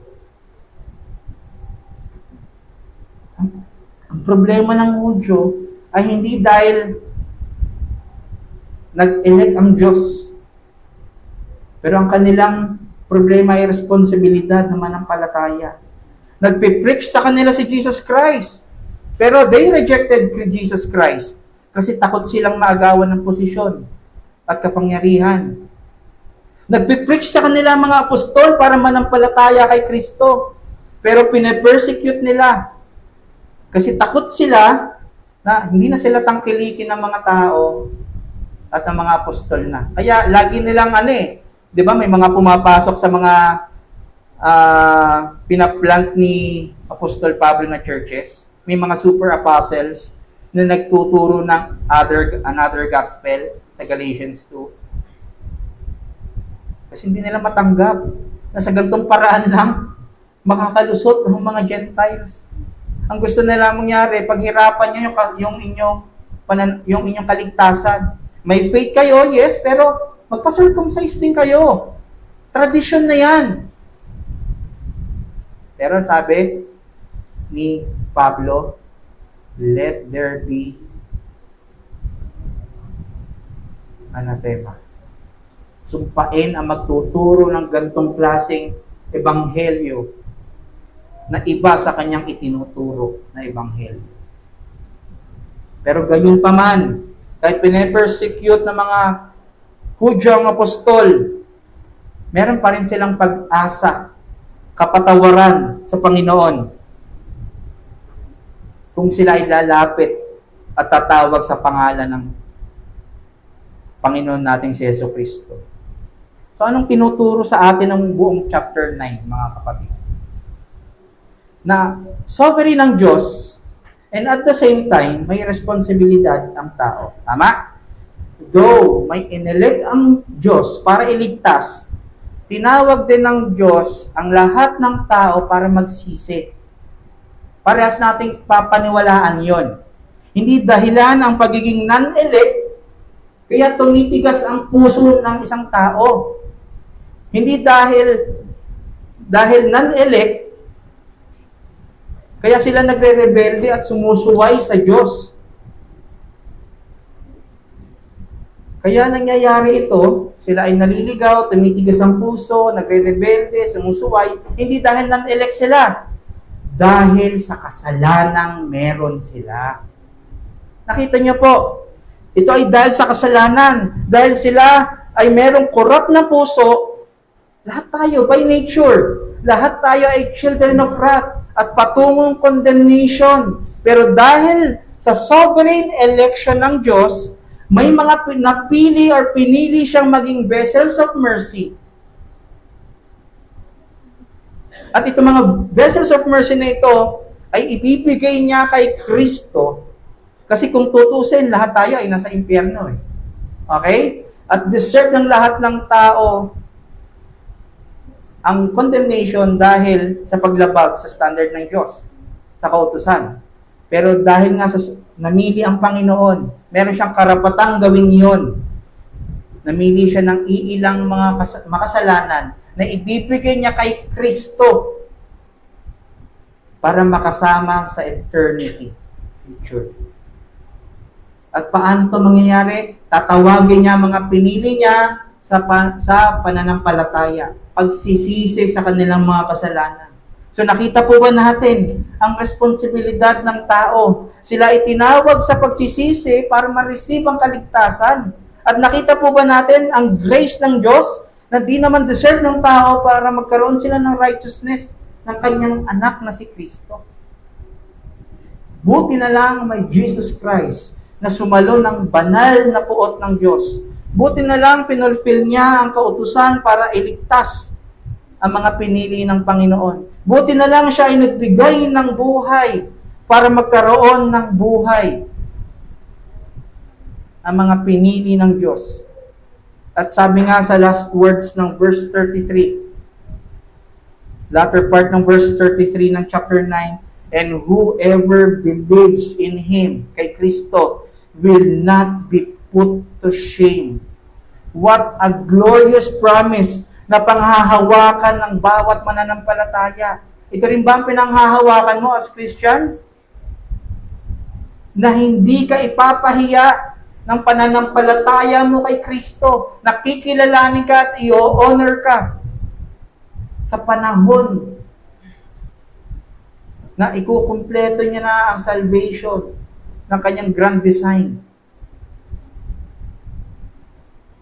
Ang problema ng Hudyo ay hindi dahil nag-elect ang Diyos. Pero ang kanilang Problema ay responsibilidad ng manampalataya. Nagpipreach sa kanila si Jesus Christ. Pero they rejected Jesus Christ kasi takot silang maagawan ng posisyon at kapangyarihan. Nagpipreach sa kanila mga apostol para manampalataya kay Kristo. Pero pinapersecute nila kasi takot sila na hindi na sila tangkilikin ng mga tao at ng mga apostol na. Kaya lagi nilang di ba may mga pumapasok sa mga pinaplant ni Apostol Pablo na churches. May mga super apostles na nagtuturo ng another gospel sa Galatians 2. Kasi hindi nila matanggap na sa ganitong paraan lang makakalusot ng mga Gentiles. Ang gusto nila mangyari, paghirapan nyo yung inyong kaligtasan. May faith kayo, yes, pero magpa-circumcise din kayo. Tradisyon na yan. Pero sabi ni Pablo, let there be anathema. Sumpain ang magtuturo ng gantong klaseng ebanghelyo na iba sa kanyang itinuturo na ebanghelyo. Pero gayon pa man, kahit pine-persecute ng mga Hudyo ang apostol, meron pa rin silang pag-asa, kapatawaran sa Panginoon kung sila ay lalapit at tatawag sa pangalan ng Panginoon nating si Jesucristo. So anong tinuturo sa atin ng buong chapter 9, mga kapatid? Na sovereign ng Diyos and at the same time, may responsibilidad ang tao. Tama? Though may inelect ang Diyos para iligtas, tinawag din ng Diyos ang lahat ng tao para magsisi. Parehas nating papaniwalaan yon. Hindi dahilan ang pagiging non-elect, kaya tumitigas ang puso ng isang tao. Hindi dahil non-elect, kaya sila nagre-rebelde at sumusuway sa Diyos. Kaya nangyayari ito, sila ay naliligaw, tumitigas ang puso, nagre-rebelde, sumusuway, hindi dahil non-elect sila, dahil sa kasalanang meron sila. Nakita niyo po, ito ay dahil sa kasalanan, dahil sila ay merong corrupt na puso. Lahat tayo, by nature, lahat tayo ay children of wrath at patungong condemnation. Pero dahil sa sovereign election ng Diyos, may mga napili or pinili siyang maging vessels of mercy. At itong mga vessels of mercy na ito ay ibibigay niya kay Kristo. Kasi kung tutusin, lahat tayo ay nasa impyerno. Okay? At deserve ng lahat ng tao ang condemnation dahil sa paglabag sa standard ng Diyos, sa kautusan. Pero dahil nga sa namili ang Panginoon, meron siyang karapatang gawin yon. Namili siya ng iilang mga makasalanan na ibibigay niya kay Kristo para makasama sa eternity future. At paano ito mangyayari? Tatawagin niya mga pinili niya sa pananampalataya, pagsisisi sa kanilang mga kasalanan. So nakita po ba natin ang responsibilidad ng tao? Sila itinawag sa pagsisisi para ma-receive ang kaligtasan. At nakita po ba natin ang grace ng Diyos na di naman deserve ng tao para magkaroon sila ng righteousness ng kanyang anak na si Kristo? Buti na lang may Jesus Christ na sumalo ng banal na puot ng Diyos. Buti na lang pinulfill niya ang kautusan para iligtas ang mga pinili ng Panginoon. Buti na lang siya ay nagbigay ng buhay para magkaroon ng buhay ang mga pinili ng Diyos. At sabi nga sa last words ng verse 33, latter part ng verse 33 ng chapter 9, and whoever believes in Him, kay Kristo, will not be put to shame. What a glorious promise na panghahawakan ng bawat mananampalataya. Ito rin ba ang pinanghahawakan mo as Christians? Na hindi ka ipapahiya ng pananampalataya mo kay Kristo. Nakikilalanin ka at i-honor ka. sa panahon na ikukumpleto niya na ang salvation ng kanyang grand design.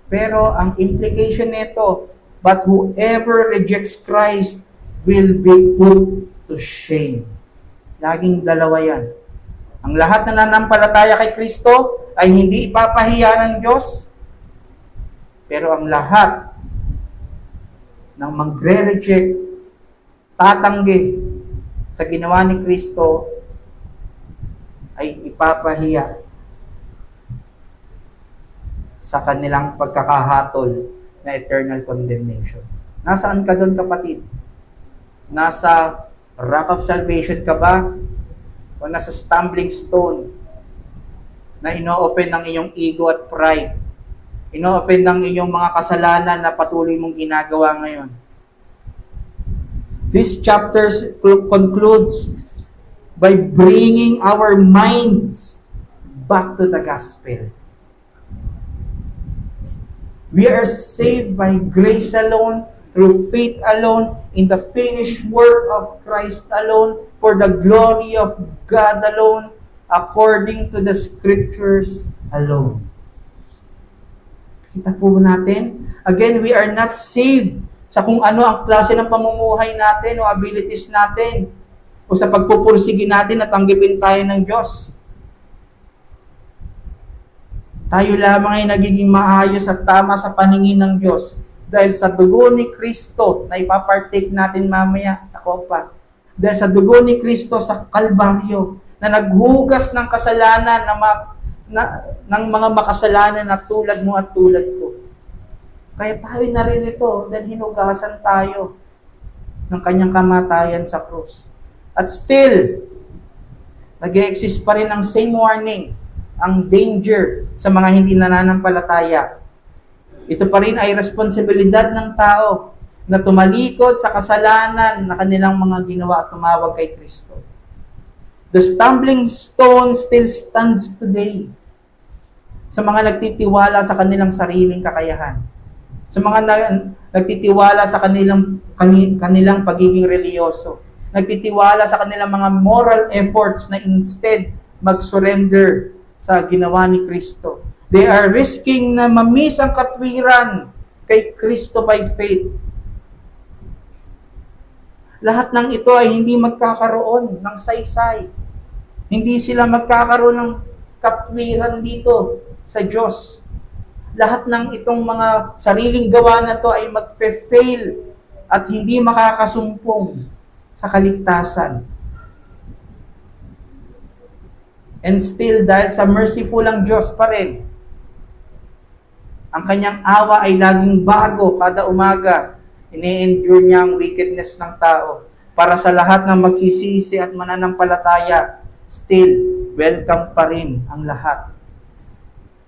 Pero ang implication nito, but whoever rejects Christ will be put to shame. Laging dalawa yan. Ang lahat na nanampalataya kay Kristo ay hindi ipapahiya ng Diyos, pero ang lahat ng magre-reject, tatanggi sa ginawa ni Kristo ay ipapahiya sa kanilang pagkakahatol na eternal condemnation. Nasaan ka doon, kapatid? Nasa rock of salvation ka ba? O nasa stumbling stone na ino-open ng iyong ego at pride? Ino-open ng iyong mga kasalanan na patuloy mong ginagawa ngayon? This chapter concludes by bringing our minds back to the gospel. We are saved by grace alone, through faith alone, in the finished work of Christ alone, for the glory of God alone, according to the Scriptures alone. Kita po natin, again, we are not saved sa kung ano ang klase ng pamumuhay natin o abilities natin o sa pagpupursige natin at tanggipin tayo ng Diyos. Tayo lamang ay nagiging maayos at tama sa paningin ng Diyos dahil sa dugo ni Kristo na ipapartake natin mamaya sa kopa. Dahil sa dugo ni Kristo sa Kalbaryo na naghugas ng kasalanan ng mga makasalanan na tulad mo at tulad ko. Kaya tayo naririto dahil hinugasan tayo ng kanyang kamatayan sa krus. At still, nag-exist pa rin ang same warning, ang danger sa mga hindi nananampalataya. Ito pa rin ay responsibilidad ng tao na tumalikod sa kasalanan na kanilang mga ginawa at tumawag kay Kristo. The stumbling stone still stands today sa mga nagtitiwala sa kanilang sariling kakayahan. Sa mga nagtitiwala sa kanilang pagiging reliyoso. Nagtitiwala sa kanilang mga moral efforts na instead mag-surrender sa ginawa ni Kristo. They are risking na mamiss ang katwiran kay Kristo by faith. Lahat ng ito ay hindi magkakaroon ng saysay. Hindi sila magkakaroon ng katwiran dito sa Diyos. Lahat ng itong mga sariling gawa na to ay magfe-fail at hindi makakasumpong sa kaligtasan. And still, dahil sa merciful ang Diyos pa rin, ang kanyang awa ay laging bago kada umaga. Ini-endure niya ang wickedness ng tao para sa lahat ng magsisisi at mananampalataya. Still, welcome pa rin ang lahat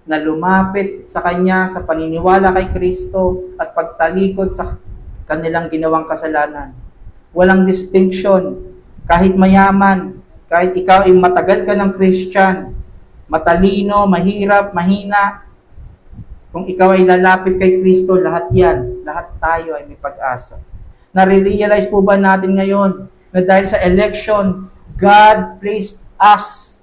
na lumapit sa Kanya sa paniniwala kay Kristo at pagtalikod sa kanilang ginawang kasalanan. Walang distinction, kahit mayaman, kahit ikaw ay matagal ka ng Christian, matalino, mahirap, mahina, kung ikaw ay lalapit kay Kristo, lahat yan, lahat tayo ay may pag-asa. Nare-realize po ba natin ngayon na dahil sa election, God placed us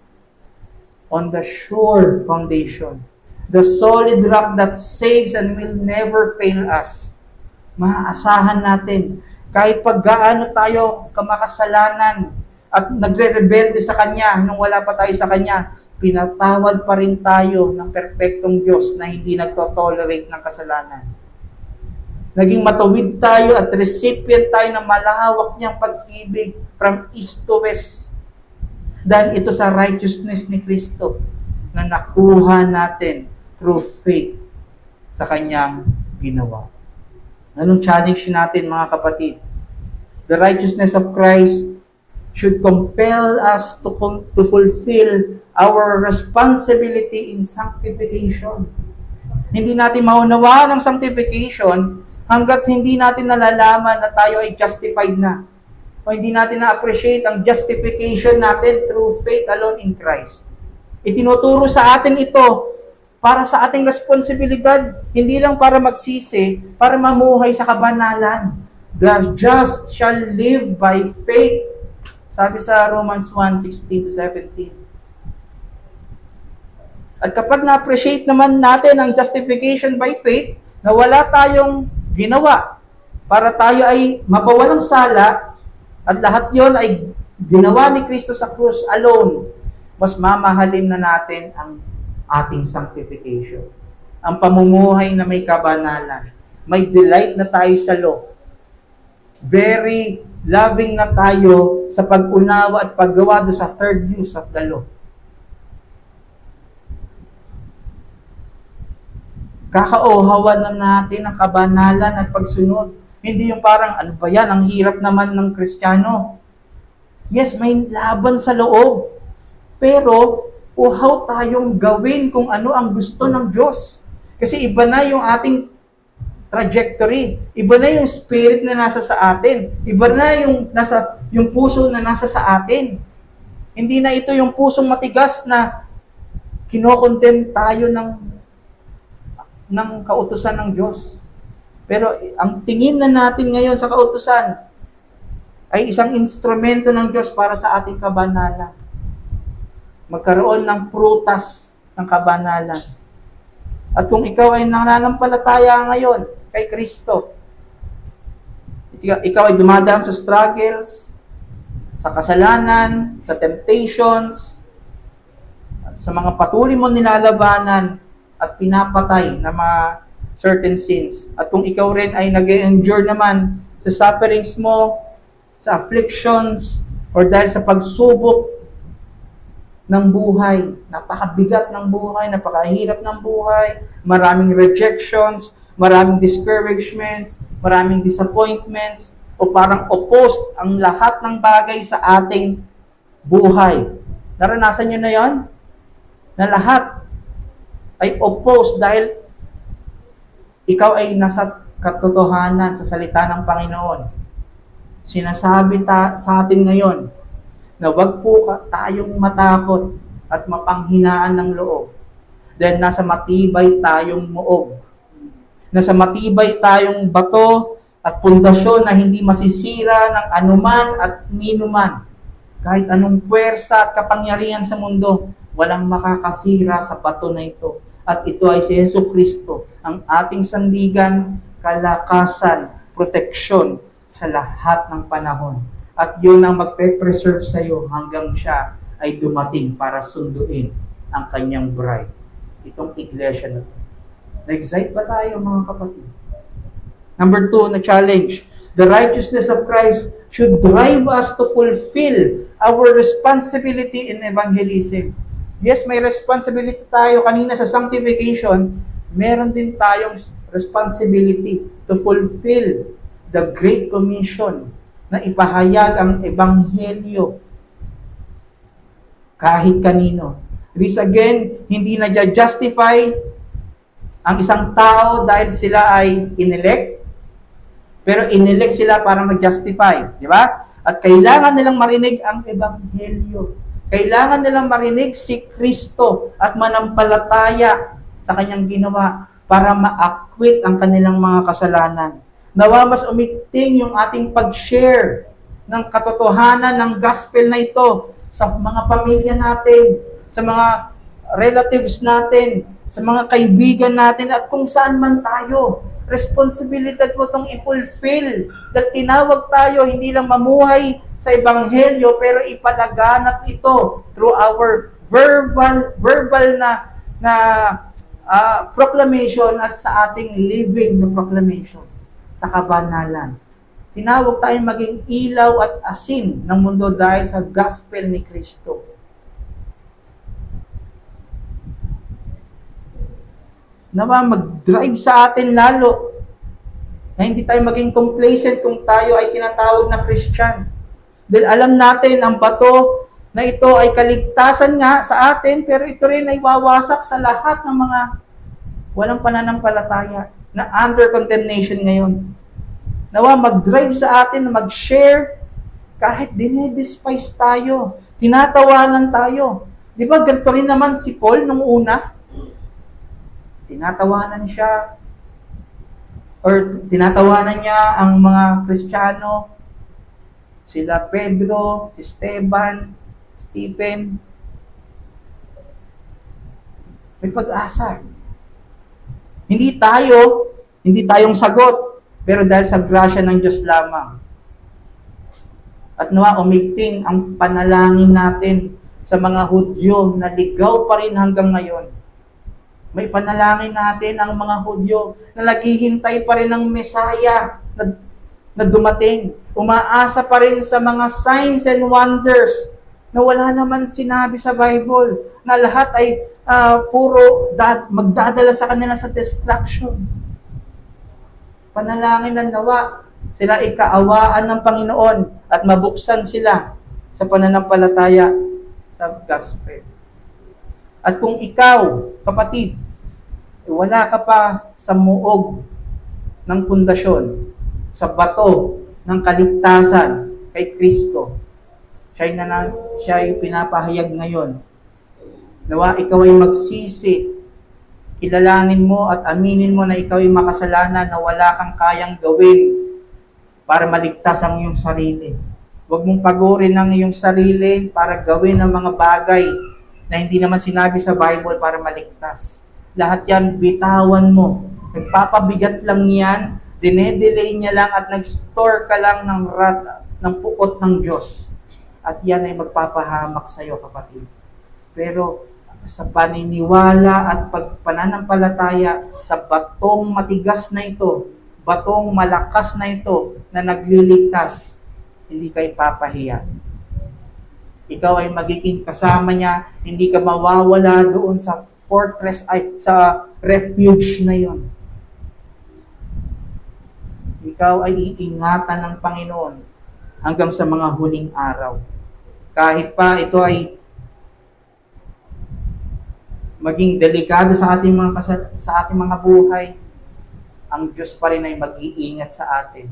on the sure foundation, the solid rock that saves and will never fail us. Maaasahan natin, kahit pag gaano tayo kamakasalanan at nagre-rebelde sa Kanya nung wala pa tayo sa Kanya, pinatawad pa rin tayo ng perpektong Diyos na hindi nagtotolerate ng kasalanan. Naging matuwid tayo at recipient tayo ng malawak niyang pag-ibig from east to west. Dahil ito sa righteousness ni Kristo na nakuha natin through faith sa Kanyang ginawa. Anong challenge natin, mga kapatid? The righteousness of Christ should compel us to fulfill our responsibility in sanctification. Hindi natin maunawaan ang sanctification hanggat hindi natin nalalaman na tayo ay justified na. O hindi natin na-appreciate ang justification natin through faith alone in Christ. Itinuturo sa atin ito para sa ating responsibilidad, hindi lang para magsisi, para mamuhay sa kabanalan, The just shall live by faith. Sabi sa Romans 1:16 to 17. At kapag na-appreciate naman natin ang justification by faith, na wala tayong ginawa para tayo ay mabawalang sala, at lahat yon ay ginawa ni Kristo sa krus alone, mas mamahalin na natin ang ating sanctification. Ang pamumuhay na may kabanalan. May delight na tayo sa law. Very loving na tayo sa pag-unawa at paggawa do sa third use of the law. Kakauhawan na natin ang kabanalan at pagsunod. Hindi yung parang, ano ba yan, ang hirap naman ng Kristiyano. Yes, may laban sa loob. Pero, uhaw tayong gawin kung ano ang gusto ng Diyos. Kasi iba na yung ating trajectory. Iba na yung spirit na nasa sa atin. Iba na yung puso na nasa sa atin. Hindi na ito yung pusong matigas na kinokondem tayo ng kautusan ng Diyos. Pero ang tingin na natin ngayon sa kautusan ay isang instrumento ng Diyos para sa ating kabanalan. Magkaroon ng prutas ng kabanalan. At kung ikaw ay nananampalataya ngayon kay Kristo, ikaw ay dumadaan sa struggles, sa kasalanan, sa temptations, at sa mga patuloy mo nilalabanan at pinapatay na mga certain sins. At kung ikaw rin ay nag-endure naman sa sufferings mo, sa afflictions, or dahil sa pagsubok ng buhay, napakabigat ng buhay, napakahirap ng buhay, maraming rejections, maraming discouragements, maraming disappointments, o parang opposed ang lahat ng bagay sa ating buhay. Naranasan nyo na yon? Na lahat ay opposed dahil ikaw ay nasa katotohanan sa salita ng Panginoon. Sinasabi sa atin ngayon na wag po tayong matakot at mapanghinaan ng loob dahil nasa matibay tayong muog. Nasa matibay tayong bato at pundasyon na hindi masisira ng anuman at ninuman. Kahit anong puwersa at kapangyarihan sa mundo, walang makakasira sa bato na ito. At ito ay si Yesu Kristo, ang ating sandigan, kalakasan, proteksyon sa lahat ng panahon. At yun ang magpe-preserve sa iyo hanggang siya ay dumating para sunduin ang kanyang bride. Itong iglesia na ito. Na-excite ba tayo mga kapatid? Number 2 na challenge. The righteousness of Christ should drive us to fulfill our responsibility in evangelism. Yes, may responsibility tayo kanina sa sanctification. Meron din tayong responsibility to fulfill the Great Commission na ipahayag ang ebanghelyo kahit kanino. This again, hindi na justify ang isang tao dahil sila ay inelect, pero inelect sila para mag-justify, di ba? At kailangan nilang marinig ang ebanghelyo. Kailangan nilang marinig si Kristo at manampalataya sa kanyang ginawa para ma-acquit ang kanilang mga kasalanan. Nawa mas umiting yung ating pag-share ng katotohanan ng gospel na ito sa mga pamilya natin, sa mga relatives natin, sa mga kaibigan natin, at kung saan man tayo. Responsibilidad mo itong i-fulfill. Dahil tinawag tayo, hindi lang mamuhay sa ebanghelyo, pero ipalaganap ito through our verbal na proclamation at sa ating living na proclamation sa kabanalan. Tinawag tayong maging ilaw at asin ng mundo dahil sa gospel ni Kristo. Nawa mag-drive sa atin lalo na hindi tayo maging complacent kung tayo ay tinatawag na Christian. Dahil alam natin ang bato na ito ay kaligtasan nga sa atin, pero ito rin ay wawasak sa lahat ng mga walang pananampalataya na under condemnation ngayon. Nawa mag-drive sa atin, mag-share, kahit dinidespise tayo, tinatawanan tayo. Di ba ganito rin naman si Paul nung una? Tinatawanan siya. Or tinatawanan niya ang mga Kristiyano, sila Pedro, si Esteban, Stephen. May pag-asa. Hindi tayong sagot, pero dahil sa grasya ng Diyos lamang. At nawa umigting ang panalangin natin sa mga Hudyo na ligaw pa rin hanggang ngayon. May panalangin natin ang mga Hudyo na naghihintay pa rin ng Mesaya na dumating. Umaasa pa rin sa mga signs and wonders na wala naman sinabi sa Bible na lahat ay magdadala sa kanila sa destruction. Panalangin ng nawa sila ikaawaan ng Panginoon at mabuksan sila sa pananampalataya sa gospel. At kung ikaw, kapatid, wala ka pa sa muog ng pundasyon, sa bato ng kaligtasan kay Kristo, siya ay pinapahayag ngayon. Nawa ikaw ay magsisi, kilalanin mo at aminin mo na ikaw ay makasalanan na wala kang kayang gawin para maligtas ang iyong sarili. Huwag mong pagurin ang iyong sarili para gawin ang mga bagay na hindi naman sinabi sa Bible para maligtas. Lahat yan, bitawan mo. Nagpapabigat lang yan, dinedelay niya lang at nag-store ka lang ng puot ng Diyos. At yan ay magpapahamak sa iyo, kapatid. Pero sa paniniwala at pagpananampalataya sa batong matigas na ito, batong malakas na ito na nagliligtas, hindi ka ipapahiya. Ikaw ay magiging kasama niya, hindi ka mawawala doon sa fortress ay sa refuge na yon. Ikaw ay iingatan ng Panginoon hanggang sa mga huling araw. Kahit pa ito ay maging delikado sa ating mga buhay, ang Diyos pa rin ay mag-iingat sa atin.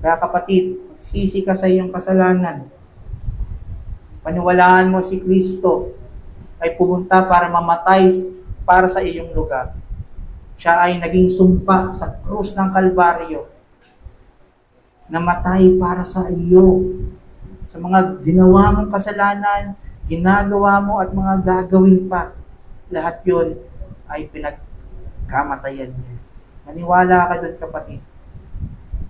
Kaya kapatid, magsisi ka sa iyong kasalanan. Paniwalaan mo si Kristo ay pumunta para mamatay para sa iyong lugar. Siya ay naging sumpa sa krus ng Kalbaryo. Namatay para sa iyo. Sa mga ginawa mong kasalanan, ginagawa mo at mga gagawin pa. Lahat yun ay pinagkamatayan niya. Maniwala ka doon, kapatid.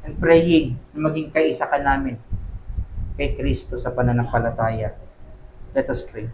And praying na maging kaisa ka namin kay Kristo sa pananampalataya. Let us pray.